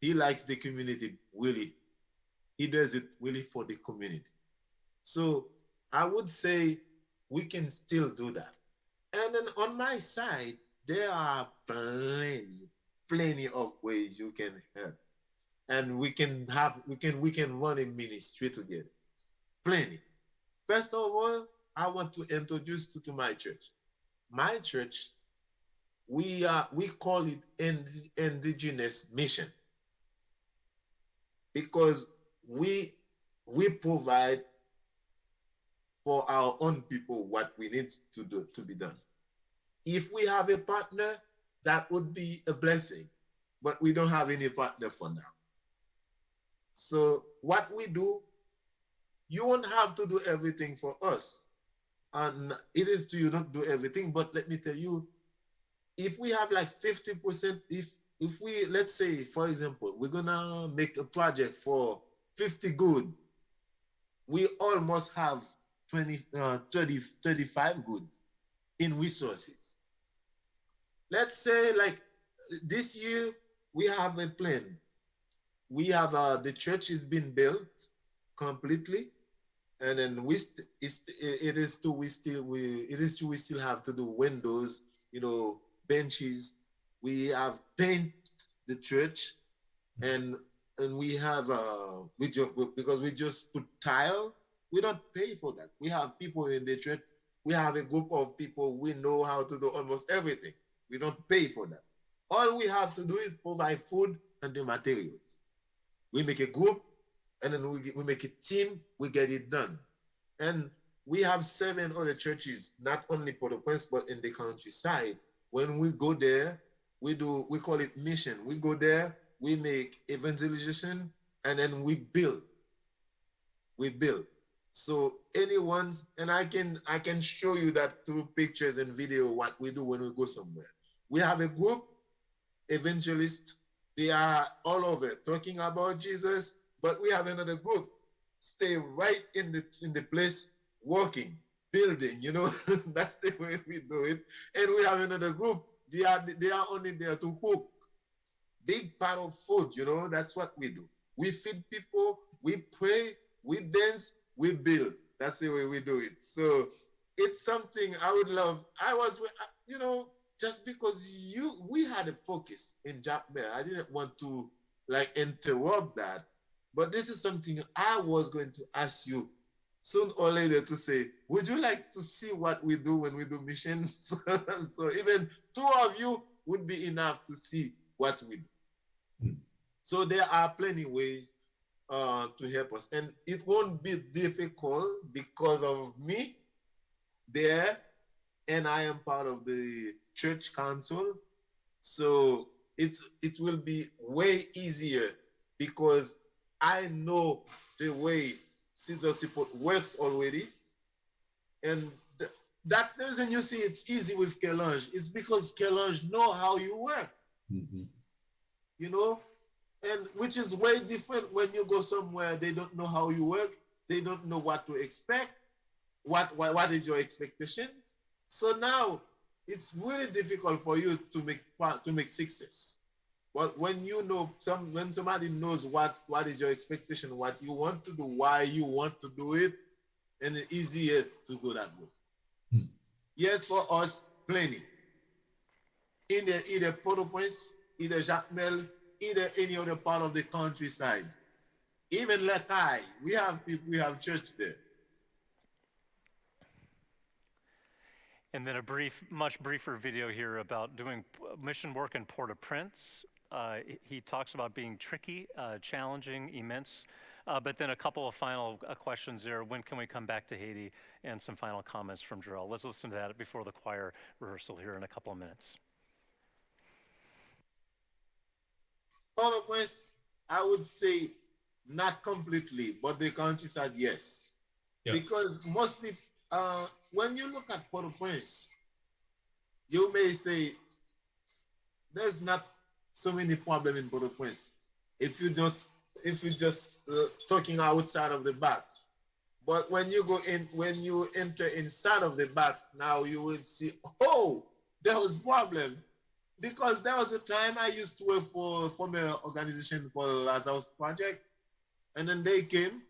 He likes the community, really. He does it really for the community. So I would say we can still do that. And then on my side, there are plenty of ways you can help. And we can run a ministry together. Plenty. First of all, I want to introduce you to my church. My church, we call it indigenous mission, because we provide for our own people what we need to be done. If we have a partner, that would be a blessing, but we don't have any partner for now. So what we do, you won't have to do everything for us. And it is to you not do everything, but let me tell you, if we have like 50%, if we, let's say, for example, we're gonna make a project for 50 good, we almost have 35 goods in resources. Let's say like this year, we have a plan. We have, the church is being built completely. And then we still have to do windows, benches. We have paint the church, and we have because we just put tile. We don't pay for that. We have people in the church. We have a group of people. We know how to do almost everything. We don't pay for that. All we have to do is provide food and the materials. We make a group, and then we make a team, we get it done. And we have 7 other churches, not only Port-au-Prince, but in the countryside. When we go there, we call it mission. We go there, we make evangelization, and then we build. So and I can show you that through pictures and video, what we do when we go somewhere. We have a group, evangelists. They are all over talking about Jesus, But we have another group stay right in the place working, building, you know. That's the way we do it. And we have another group, they are only there to cook. Big part of food, you know, that's what we do. We feed people, we pray, we dance, we build. That's the way we do it. So it's something I would love. You know, just because we had a focus in Jacmel, I didn't want to like interrupt that. But this is something I was going to ask you soon or later to say, would you like to see what we do when we do missions? So even two of you would be enough to see what we do. So there are plenty ways to help us. And it won't be difficult because of me there, and I am part of the church council. So it will be way easier because I know the way Caesar support works already. And that's the reason you see it's easy with Kerlange. It's because Kerlange know how you work. Mm-hmm. You know? And which is way different when you go somewhere, they don't know how you work. They don't know what to expect. What is your expectations? So now it's really difficult for you to make success. But when you know when somebody knows what is your expectation, what you want to do, why you want to do it, and it's easier to go that way. Yes, for us, plenty. Either Port-au-Prince, either Jacmel, either any other part of the countryside. Even Lakai, we have church there. And then a much briefer video here about doing mission work in Port-au-Prince. He talks about being tricky, challenging, immense, but then a couple of final questions there. When can we come back to Haiti? And some final comments from Jorel. Let's listen to that before the choir rehearsal here in a couple of minutes. Port-au-Prince, I would say not completely, but the countryside, yes. Yep. Because mostly, when you look at Port-au-Prince, you may say there's not so many problems in Port-au-Prince if you just talking outside of the box. But when you enter inside of the box, now you will see, oh, there was problem. Because there was a time I used to work for an organization called Lazarus Project, and then they came,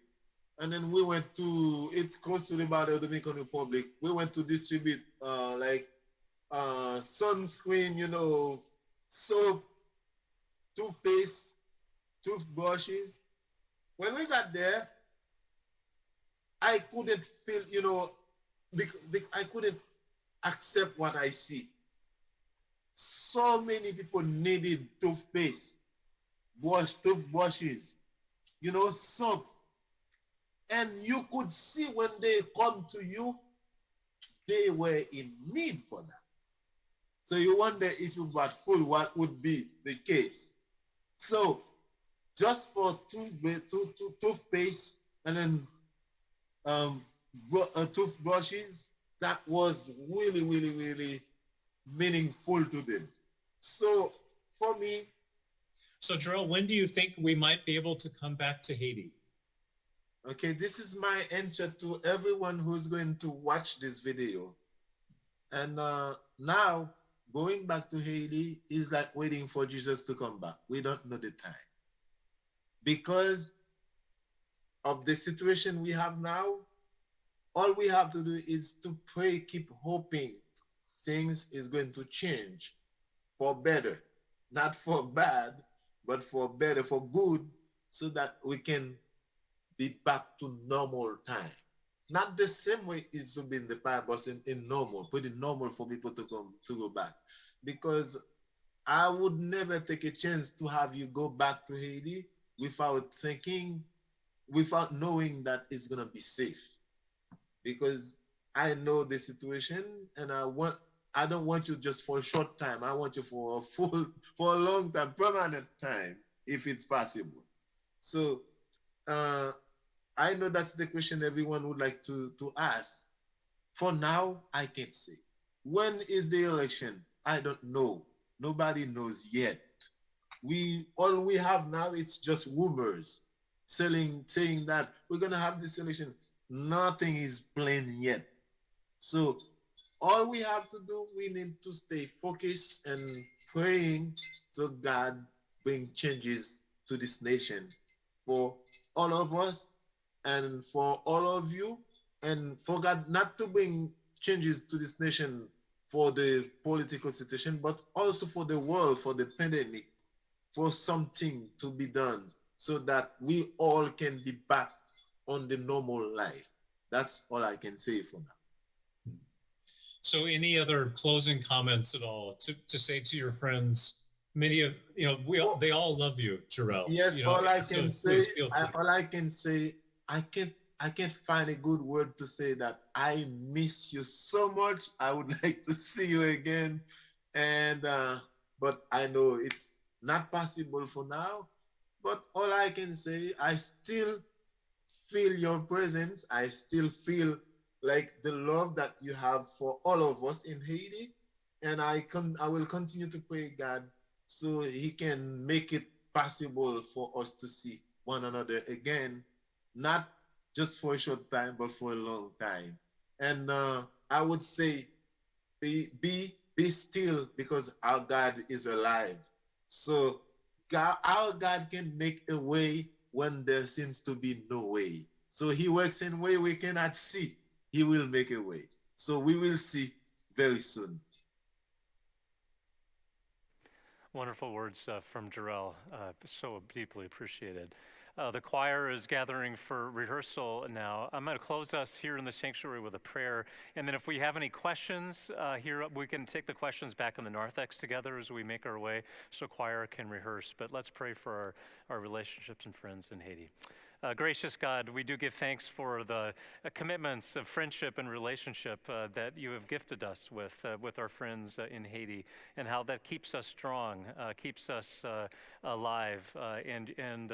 and then we went to, it's close to the border of the Dominican Republic. We went to distribute sunscreen, you know, soap, toothpaste, toothbrushes. When we got there, I couldn't feel, you know, I couldn't accept what I see. So many people needed toothpaste, toothbrushes, you know, soap. And you could see when they come to you, they were in need for that. So you wonder if you got food, what would be the case? So just for toothpaste and then toothbrushes, that was really, really, really meaningful to them. So for me. So Jorel, when do you think we might be able to come back to Haiti? Okay, this is my answer to everyone who's going to watch this video. And now going back to Haiti is like waiting for Jesus to come back. We don't know the time. Because of the situation we have now, all we have to do is to pray, keep hoping things is going to change for better, not for bad, but for better, for good, so that we can be back to normal time. Not the same way it should be in the past, but in normal, pretty normal for people to go back. Because I would never take a chance to have you go back to Haiti without knowing that it's gonna be safe. Because I know the situation, and I don't want you just for a short time. I want you for a long time, permanent time, if it's possible. So I know that's the question everyone would like to ask. For now, I can't say. When is the election? I don't know. Nobody knows yet. All we have now, it's just rumors. saying that we're going to have this election. Nothing is plain yet. So all we have to do, we need to stay focused and praying so God bring changes to this nation for all of us and for all of you, and for God not to bring changes to this nation for the political situation, but also for the world, for the pandemic, for something to be done so that we all can be back on the normal life. That's all I can say for now. So any other closing comments at all to say to your friends? Many of, they all love you, Jorel. Yes, all I can say, I can't find a good word to say that I miss you so much. I would like to see you again. And, but I know it's not possible for now. But all I can say, I still feel your presence. I still feel like the love that you have for all of us in Haiti. And I will continue to pray God so he can make it possible for us to see one another again, not just for a short time, but for a long time. And I would say, be still, because our God is alive. So our God can make a way when there seems to be no way. So he works in a way we cannot see. He will make a way. So we will see very soon. Wonderful words from Jorel, so deeply appreciated. The choir is gathering for rehearsal now. I'm going to close us here in the sanctuary with a prayer, and then if we have any questions here, we can take the questions back in the narthex together as we make our way so choir can rehearse. But let's pray for our relationships and friends in Haiti. Gracious God, we do give thanks for the commitments of friendship and relationship that you have gifted us with our friends in Haiti, and how that keeps us strong, keeps us alive, and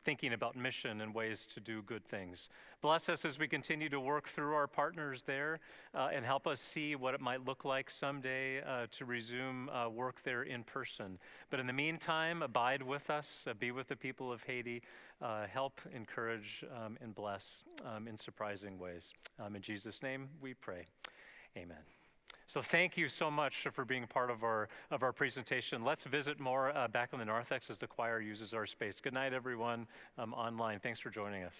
thinking about mission and ways to do good things. Bless us as we continue to work through our partners there, and help us see what it might look like someday to resume work there in person. But in the meantime, abide with us, be with the people of Haiti, help, encourage, and bless in surprising ways. In Jesus' name we pray. Amen. So thank you so much for being part of our presentation. Let's visit more back in the narthex as the choir uses our space. Good night, everyone online. Thanks for joining us.